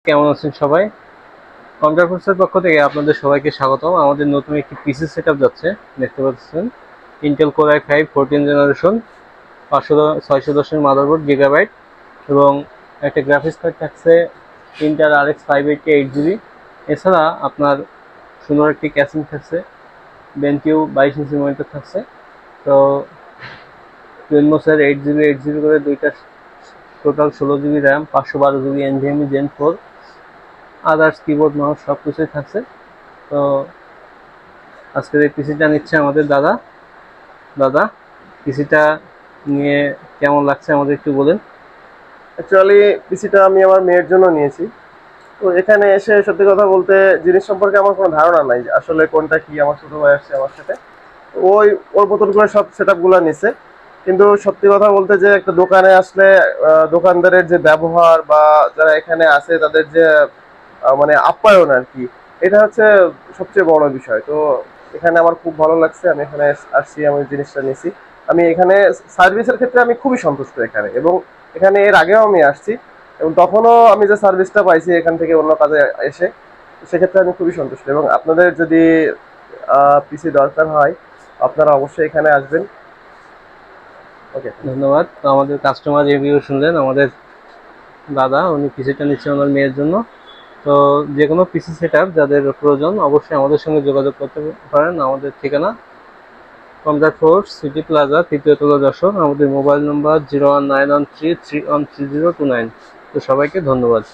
কেমন আছেন সবাই? কম্পিউটার কোর্সের পক্ষ থেকে আপনাদের সবাইকে স্বাগতম। আমাদের নতুন একটি পিসি সেটআপ যাচ্ছে, দেখতে পাচ্ছেন। ইন্টেল কোর i5 14 জেনারেশন, 500 610 এর মাদারবোর্ড, গিগাবাইট, এবং একটা গ্রাফিক্স কার্ড থাকছে ইন্টেল RX 580 8GB। এছাড়া আপনার সুন্দর একটি ক্যাসিং থাকছে, বেনকিউ 22 ইঞ্চি মনিটর থাকছে। তো টুয়েলভ 8GB করে দুইটা, total 16GB RAM, 512GB NVMe Gen 4, others keyboard mouse সব কিছুই থাকছে। তো আজকের এই পিসিটা নিচ্ছে আমাদের দাদা। দাদা, পিসিটা নিয়ে কেমন লাগছে আমাদের একটু বলেন। অ্যাকচুয়ালি পিসিটা আমি আমার মেয়ের জন্য নিয়েছি। তো এখানে এসে সত্যি কথা বলতে জিনিস সম্পর্কে আমার কোনো ধারণা নাই যে আসলে কোনটা কি। আমার ছোট ভাই আসছে আমার সাথে, তো ওই ওর মতন করে সব সেট আপ গুলা নিছে। কিন্তু সত্যি কথা বলতে যে একটা দোকানে আসলে দোকানদারের যে ব্যবহার বা যারা এখানে আছে তাদের যে মানে আপ্যায়ন আর কি, এটা হচ্ছে সবচেয়ে বড় বিষয়। তো এখানে আমার খুব ভালো লাগছে, আমি এখানে আসছি, আমি জিনিসটা নিয়েছি। আমি এখানে সার্ভিসের ক্ষেত্রে আমি খুবই সন্তুষ্ট এখানে, এবং এখানে এর আগেও আমি আসছি এবং তখনও আমি যে সার্ভিসটা পাইছি এখান থেকে অন্য কাজে এসে, সেক্ষেত্রে আমি খুবই সন্তুষ্ট। এবং আপনাদের যদি পিসি দরকার হয় আপনারা অবশ্যই এখানে আসবেন। ওকে। ধন্যবাদ। তো আমাদের কাস্টমার রিভিউ শুনলেন আমাদের দাদা, উনি পিসিটা নিচ্ছে ওনার মেয়ের জন্য। তো যে কোনো পিসি সেটআপ যাদের প্রয়োজন অবশ্যই আমাদের সঙ্গে যোগাযোগ করতে পারেন। আমাদের ঠিকানা কম্পিউটার কোর্স, সিটি প্লাজা, তৃতীয় তলা, যশোর। আমাদের মোবাইল নম্বর 019133313029। তো সবাইকে ধন্যবাদ।